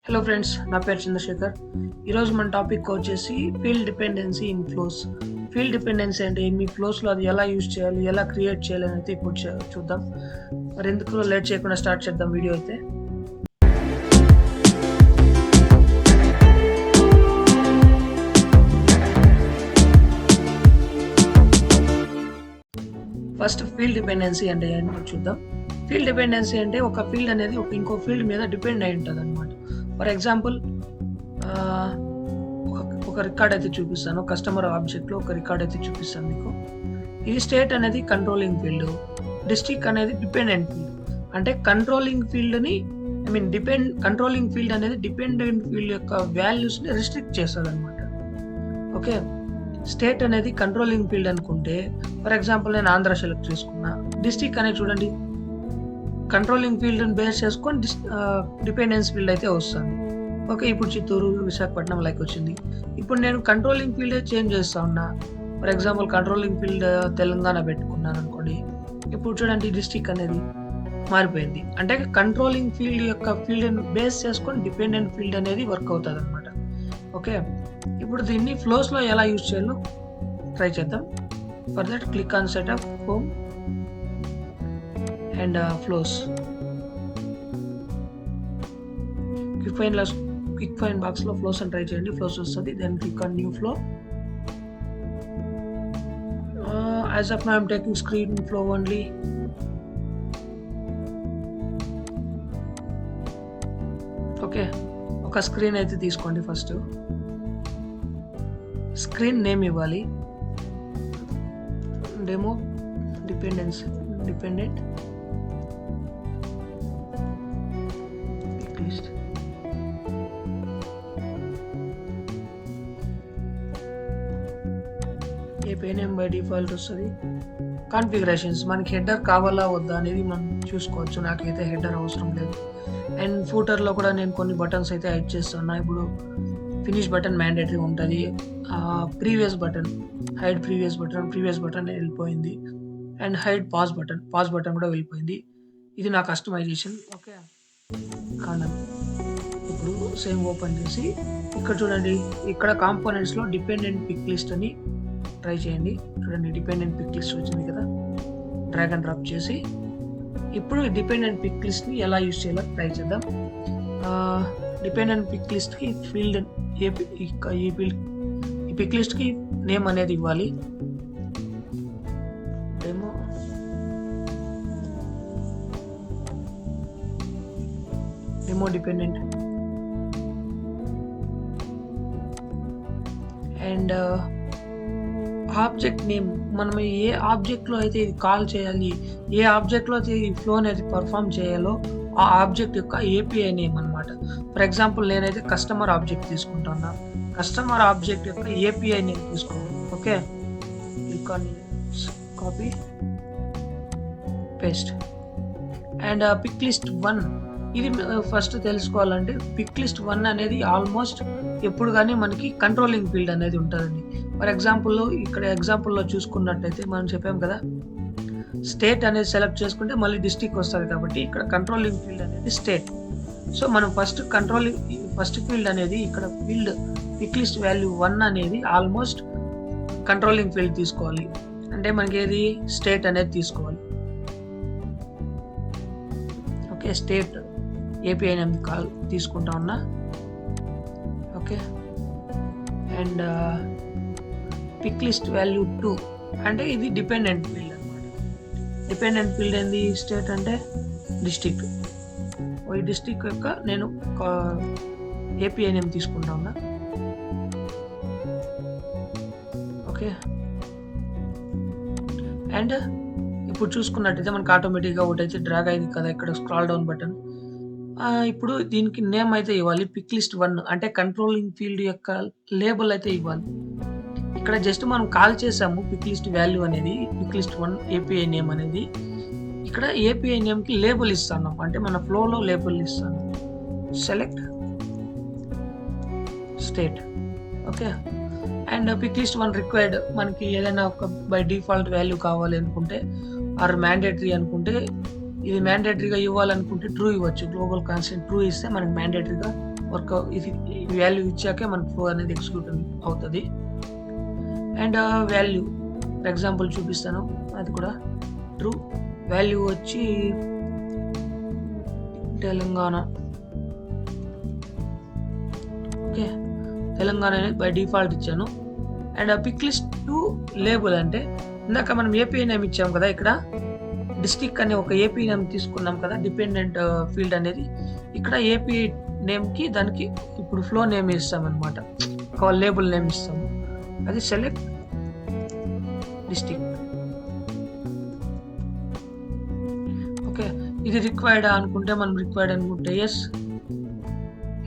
Hello friends, నా పేరు చంద్రశేఖర్. ఈరోజు మన టాపిక్ వచ్చేసి field dependency in flows. Field dependency అంటే మీ ఫ్లోస్లో అది ఎలా యూజ్ చేయాలి, ఎలా క్రియేట్ చేయాలి అని అయితే ఇప్పుడు చూద్దాం. మరి ఎందుకు లేట్ చేయకుండా స్టార్ట్ చేద్దాం వీడియో అయితే. ఫస్ట్ ఫీల్డ్ డిపెండెన్సీ అంటే ఏంటో చూద్దాం. ఫీల్డ్ డిపెండెన్సీ అంటే ఒక ఫీల్డ్ అనేది ఇంకో ఫీల్డ్ మీద డిపెండ్ అయి ఉంటుంది అనమాట. ఫర్ ఎగ్జాంపుల్ ఒక రికార్డ్ అయితే చూపిస్తాను. కస్టమర్ ఆబ్జెక్ట్లో ఒక రికార్డ్ అయితే చూపిస్తాను మీకు. ఇది స్టేట్ అనేది కంట్రోలింగ్ ఫీల్డ్, డిస్ట్రిక్ట్ అనేది డిపెండెంట్ ఫీల్డ్. అంటే కంట్రోలింగ్ ఫీల్డ్ని కంట్రోలింగ్ ఫీల్డ్ అనేది డిపెండెంట్ ఫీల్డ్ యొక్క వాల్యూస్ని రిస్ట్రిక్ట్ చేస్తుంది అనమాట. ఓకే, స్టేట్ అనేది కంట్రోలింగ్ ఫీల్డ్ అనుకుంటే, ఫర్ ఎగ్జాంపుల్ నేను ఆంధ్ర సెలెక్ట్ చేసుకున్నా. డిస్ట్రిక్ట్ అనేది చూడండి, కంట్రోలింగ్ ఫీల్డ్ని బేస్ చేసుకొని డిపెండెన్స్ ఫీల్డ్ అయితే వస్తుంది. ఓకే, ఇప్పుడు చిత్తూరు, విశాఖపట్నం లైక్ వచ్చింది. ఇప్పుడు నేను కంట్రోలింగ్ ఫీల్డ్ చేంజ్ చేస్తా ఉన్నా. For example controlling field Telangana పెట్టుకున్నాను అనుకోండి. ఇప్పుడు చూడండి, డిస్ట్రిక్ట్ అనేది మారిపోయింది. అంటే కంట్రోలింగ్ ఫీల్డ్ యొక్క ఫీల్డ్ని బేస్ చేసుకొని డిపెండెంట్ ఫీల్డ్ అనేది వర్క్ అవుతుంది అనమాట. ఓకే, ఇప్పుడు దీన్ని ఫ్లోస్లో ఎలా యూజ్ చేయాలో ట్రై చేద్దాం. For that click on setup, home and flows. Quick find బాక్స్లో ఫ్లోస్ అని ట్రై చేయండి, ఫ్లోస్ వస్తుంది. Then click on new flow. As of now I'm taking screen flow only. Okay, ఒక స్క్రీన్ అయితే తీసుకోండి. ఫస్ట్ స్క్రీన్ నేమ్ ఇవ్వాలి. Demo dependent PICKLIST. ఏ name by default వస్తుంది. కాన్ఫిగరేషన్స్, మనకి హెడర్ కావాలా వద్దా అనేది మనం చూసుకోవచ్చు. నాకైతే హెడర్ అవసరం లేదు. అండ్ ఫూటర్లో కూడా నేను కొన్ని బటన్స్ అయితే యాడ్ చేస్తున్నా. ఇప్పుడు ఫినిష్ బటన్ మ్యాండేటరీ ఉంటుంది. Previous button, hide previous button వెళ్ళిపోయింది. అండ్ హైడ్ పాజ్ బటన్ కూడా వెళ్ళిపోయింది. ఇది నా కస్టమైజేషన్. ఓకే, కారణం ఇప్పుడు సేమ్ ఓపెన్ చేసి ఇక్కడ చూడండి, ఇక్కడ కాంపోనెంట్స్లో డిపెండెంట్ PICKLIST అని ట్రై చేయండి. చూడండి, డిపెండెంట్ PICKLIST వచ్చింది కదా. డ్రాగ్ అండ్ డ్రాప్ చేసి ఇప్పుడు డిపెండెంట్ PICKLISTని ఎలా యూజ్ చేయాలో ట్రై చేద్దాం. డిపెండెంట్ PICKLISTకి ఫీల్డ్ ఈ PICKLISTకి నేమ్ అనేది ఇవ్వాలి. Demo dependent. And object name, మనం ఏ ఆబ్జెక్ట్లో అయితే ఇది కాల్ చేయాలి, ఏ ఆబ్జెక్ట్లో అయితే ఈ ఫ్లో అనేది పర్ఫామ్ చేయాలో ఆ ఆబ్జెక్ట్ యొక్క API నేమ్ అనమాట. ఫర్ ఎగ్జాంపుల్ నేనైతే కస్టమర్ ఆబ్జెక్ట్ తీసుకుంటున్నా. కస్టమర్ ఆబ్జెక్ట్ యొక్క API నేమ్ తీసుకోండి. Okay, click on copy paste. And PICKLIST 1, ఇది ఫస్ట్ తెలుసుకోవాలంటే PICKLIST 1 అనేది ఆల్మోస్ట్ ఎప్పుడు కానీ మనకి కంట్రోలింగ్ ఫీల్డ్ అనేది ఉంటుందండి. ఫర్ ఎగ్జాంపుల్లో చూసుకున్నట్టయితే మనం చెప్పాం కదా, స్టేట్ అనేది సెలెక్ట్ చేసుకుంటే మళ్ళీ డిస్ట్రిక్ట్ వస్తుంది. కాబట్టి ఇక్కడ కంట్రోలింగ్ ఫీల్డ్ అనేది స్టేట్. సో మనం ఫస్ట్ ఫీల్డ్ అనేది ఇక్కడ ఫీల్డ్ PICKLIST వాల్యూ 1 అనేది ఆల్మోస్ట్ కంట్రోలింగ్ ఫీల్డ్ తీసుకోవాలి. అంటే మనకి ఏది స్టేట్ అనేది తీసుకోవాలి. ఓకే, స్టేట్ API అనేది తీసుకుంటా ఉన్నా. ఓకే, అండ్ PICKLIST వాల్యూ 2 అంటే ఇది డిపెండెంట్ ఫీల్డ్ అనమాట. డిపెండెంట్ ఫీల్డ్ ఏంది, స్టేట్ అంటే డిస్ట్రిక్ట్. ఈ డిస్ట్రిక్ట్ యొక్క నేను API నేమ్ తీసుకుంటా ఉన్నా. ఓకే, అండ్ ఇప్పుడు చూసుకున్నట్టయితే మనకు ఆటోమేటిక్గా ఒకటైతే డ్రాగ్ అయింది కదా, ఇక్కడ స్క్రాల్ డౌన్ బటన్. ఇప్పుడు దీనికి నేమ్ అయితే ఇవ్వాలి, PICKLIST 1 అంటే కంట్రోలింగ్ ఫీల్డ్ యొక్క లేబుల్ అయితే ఇవ్వాలి. ఇక్కడ జస్ట్ మనం కాల్ చేసాము PICKLIST వాల్యూ అనేది, PICKLIST 1 API నేమ్ అనేది. ఇక్కడ API నేమ్కి లేబుల్ ఇస్తాను, అంటే మన ఫ్లోలో లేబుల్ ఇస్తాను. Select state. Okay, and PICKLIST 1 required, మనకి ఏదైనా ఒక బై డిఫాల్ట్ వాల్యూ కావాలి అనుకుంటే ఆర్ మ్యాండేటరీ అనుకుంటే, ఇది మ్యాండేటరీగా ఇవ్వాలనుకుంటే ట్రూ ఇవ్వచ్చు. గ్లోబల్ కాన్స్టెంట్ ట్రూ ఇస్తే మనకి మ్యాండేటరీగా వర్క్ ఇది వాల్యూ ఇచ్చాకే మనకు ఫ్లో అనేది ఎగ్జిక్యూట్ అవుతుంది. అండ్ వాల్యూ ఫర్ ఎగ్జాంపుల్ చూపిస్తాను, అది కూడా ట్రూ. వాల్యూ వచ్చి తెలంగాణ. ఓకే, తెలంగాణ అనేది బై డిఫాల్ట్ ఇచ్చాను. And pick list two label అంటే ఇందాక మనం ఏపీ నేమ్ ఇచ్చాం కదా, ఇక్కడ డిస్ట్రిక్ట్ అనే ఒక ఏపీ నేమ్ తీసుకున్నాం కదా, డిపెండెంట్ ఫీల్డ్ అనేది. ఇక్కడ ఏపీ నేమ్కి దానికి ఇప్పుడు ఫ్లో నేమ్ ఇస్తాం అనమాట, ఒక లేబుల్ నేమ్ ఇస్తాము. అది సెలెక్ట్ డిస్ట్రిక్ట్. ఓకే, ఇది రిక్వైర్డ్ అనుకుంటే మనం రిక్వైర్డ్ అనుకుంటే ఎస్.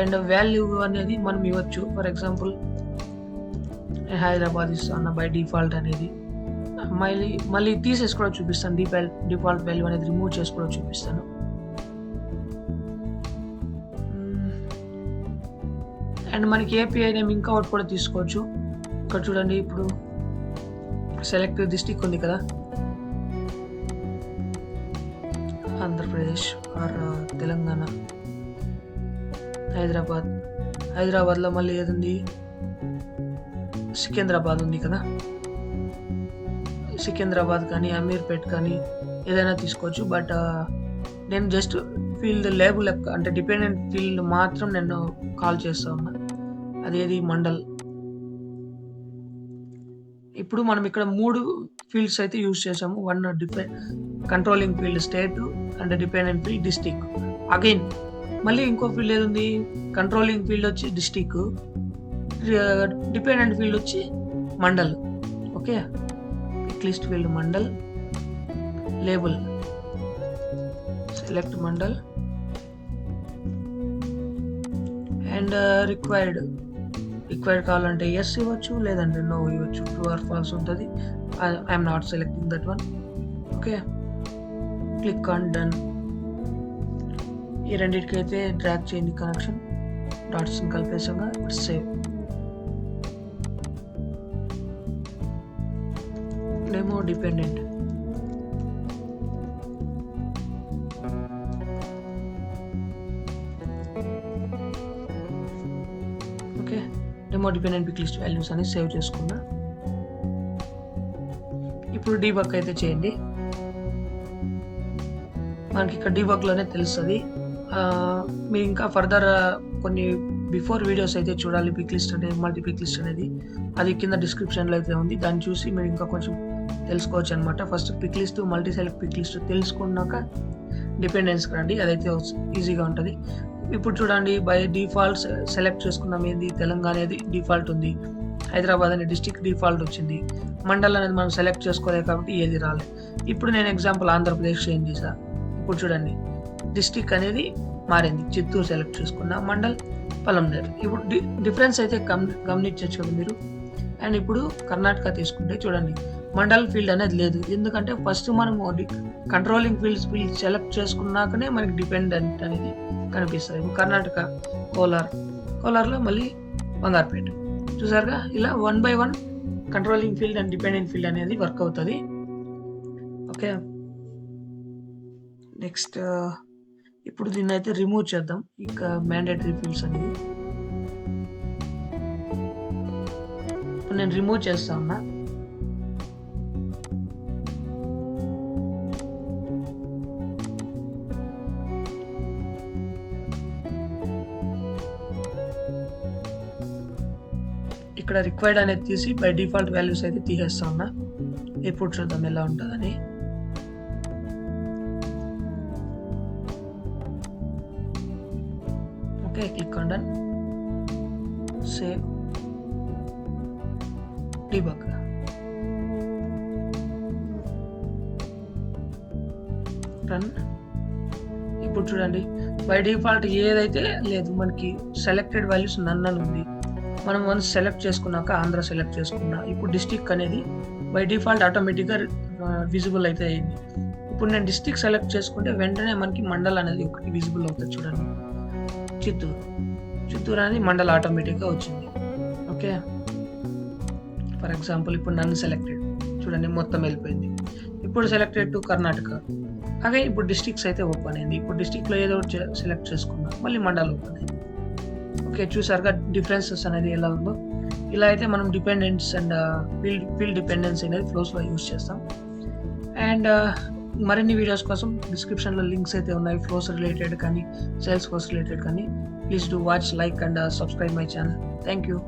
అండ్ వాల్యూ అనేది మనం ఇవ్వచ్చు. ఫర్ ఎగ్జాంపుల్ హైదరాబాద్ ఇస్తాను బై డిఫాల్ట్ అనేది. మళ్ళీ తీసేసి కూడా చూపిస్తాను, డిఫాల్ట్ వాల్యూ అనేది రిమూవ్ చేసి కూడా చూపిస్తాను. అండ్ మనకి ఏపీఐ నేమ్ ఇంకా ఒకటి కూడా తీసుకోవచ్చు. ఇక్కడ చూడండి, ఇప్పుడు సెలెక్ట్ డిస్ట్రిక్ట్ ఉంది కదా, ఆంధ్రప్రదేశ్ ఆర్ తెలంగాణ, హైదరాబాద్లో మళ్ళీ ఏది ఉంది, సికింద్రాబాద్ ఉంది కదా, సికింద్రాబాద్ కానీ అమీర్పేట్ కానీ ఏదైనా తీసుకోవచ్చు. బట్ నేను జస్ట్ ఫీల్డ్ లేబుల్ అంటే డిపెండెంట్ ఫీల్డ్ మాత్రం నేను కాల్ చేస్తా ఉన్నా, అదేది మండల్. ఇప్పుడు మనం ఇక్కడ 3 ఫీల్డ్స్ అయితే యూజ్ చేసాము. 1 controlling field state, and dependent field district. Again మళ్ళీ ఇంకో ఫీల్డ్ ఏది ఉంది, కంట్రోలింగ్ ఫీల్డ్ వచ్చి డిస్ట్రిక్ట్, డిపెండెంట్ ఫీల్డ్ వచ్చి mandal. Okay, pick list field mandal, label select mandal, and required కావాలంటే ఎస్ ఇవ్వచ్చు, లేదంటే నో ఇవ్వచ్చు. ట్రూ ఆర్ ఫాల్స్ ఉంటుంది. I'm not selecting that one. Okay, click on done. ఈ రెండింటికి అయితే డ్రాగ్ చేయండి కనెక్షన్, డాట్స్ కలిపేసాగా. ఇప్పుడు save. Demo dependent. Okay, demo dependent pick list values అని సేవ్ చేసుకున్నా. ఇప్పుడు డీబగ్ అయితే చేయండి. మనకి ఇక్కడ డీబగ్లోనే తెలుస్తుంది. మీరు ఇంకా ఫర్దర్ కొన్ని బిఫోర్ వీడియోస్ అయితే చూడాలి, పిక్ లిస్ట్ అనేది, మల్టీ పిక్ లిస్ట్ అనేది. అది కింద డిస్క్రిప్షన్లో అయితే ఉంది, దాన్ని చూసి మీరు ఇంకా కొంచెం తెలుసుకోవచ్చు అనమాట. First pick list, multi select pick list తెలుసుకున్నాక డిపెండెన్స్కి రండి, అదైతే ఈజీగా ఉంటుంది. ఇప్పుడు చూడండి, బై డిఫాల్ట్ సెలెక్ట్ చేసుకున్నాం ఏంది, తెలంగాణ అనేది డిఫాల్ట్ ఉంది, హైదరాబాద్ అనే డిస్ట్రిక్ట్ డిఫాల్ట్ వచ్చింది, మండల్ అనేది మనం సెలెక్ట్ చేసుకోలేదు కాబట్టి ఏది రాలేదు. ఇప్పుడు నేను ఎగ్జాంపుల్ ఆంధ్రప్రదేశ్ చేంజ్ చేసా. ఇప్పుడు చూడండి, డిస్ట్రిక్ట్ అనేది మారింది, చిత్తూరు సెలెక్ట్ చేసుకున్నా, మండల్ పలంనేరు. ఇప్పుడు డిఫరెన్స్ అయితే గమనించవచ్చు కదా మీరు. అండ్ ఇప్పుడు కర్ణాటక తీసుకుంటే చూడండి, మండల్ ఫీల్డ్ అనేది లేదు, ఎందుకంటే ఫస్ట్ మనం కంట్రోలింగ్ ఫీల్డ్ సెలెక్ట్ చేసుకున్నాకనే మనకి డిపెండెంట్ అనేది కనిపిస్తుంది. ఇప్పుడు కర్ణాటక కోలార్లో మళ్ళీ బంగారుపేట. చూసారుగా, ఇలా 1 by 1 controlling field and dependent field అనేది వర్క్ అవుతుంది. ఓకే, నెక్స్ట్ ఇప్పుడు దీన్ని అయితే రిమూవ్ చేద్దాం, ఇక మ్యాండేటరీ ఫీల్డ్స్ అనేది. ఇప్పుడు నేను రిమూవ్ చేస్తా ఉన్నా. ఇక్కడ రిక్వైర్డ్ అనేది తీసి బై డిఫాల్ట్ వాల్యూస్ అయితే తీసేస్తా ఉన్నా. ఇప్పుడు చూద్దాం ఎలా ఉంటుందని. Okay, click on done, save, debug. Run. ఇప్పుడు చూడండి, బై డిఫాల్ట్ ఏదైతే లేదు, మనకి సెలెక్టెడ్ వాల్యూస్ నన్ అని ఉంది. మనం వన్స్ సెలెక్ట్ చేసుకున్నాక ఆంధ్ర సెలెక్ట్ చేసుకున్నా, ఇప్పుడు డిస్ట్రిక్ట్ అనేది బై డిఫాల్ట్ ఆటోమేటిక్గా విజిబుల్ అయితే అయింది. ఇప్పుడు నేను డిస్ట్రిక్ట్ సెలెక్ట్ చేసుకుంటే వెంటనే మనకి మండల్ అనేది ఒకటి విజిబుల్ అవుతుంది. చూడండి, చిత్తూరు అనేది మండల్ ఆటోమేటిక్గా వచ్చింది. ఓకే, ఫర్ ఎగ్జాంపుల్ ఇప్పుడు నన్ను సెలెక్టెడ్ చూడండి, మొత్తం వెళ్ళిపోయింది. ఇప్పుడు సెలెక్టెడ్ టు కర్ణాటక. అగైన్ ఇప్పుడు డిస్ట్రిక్ట్స్ అయితే ఓపెన్ అయింది. ఇప్పుడు డిస్ట్రిక్ట్లో ఏదో సెలెక్ట్ చేసుకున్నా, మళ్ళీ మండల్ ఓపెన్ అయింది. ఓకే. చూసారుగా డిఫరెన్సెస్ అనేది ఎలా ఉందో. ఇలా అయితే మనం డిపెండెంట్స్ అండ్ ఫీల్డ్ డిపెండెన్సీ అనేది ఫ్లోస్‌లో యూజ్ చేస్తాం. అండ్ మరిన్ని వీడియోస్ కోసం డిస్క్రిప్షన్‌లో లింక్స్ అయితే ఉన్నాయి. ఫ్లోస్ రిలేటెడ్ కానీ, సేల్స్ ఫోర్స్ రిలేటెడ్ కానీ. Please do watch, like and subscribe my channel. Thank you.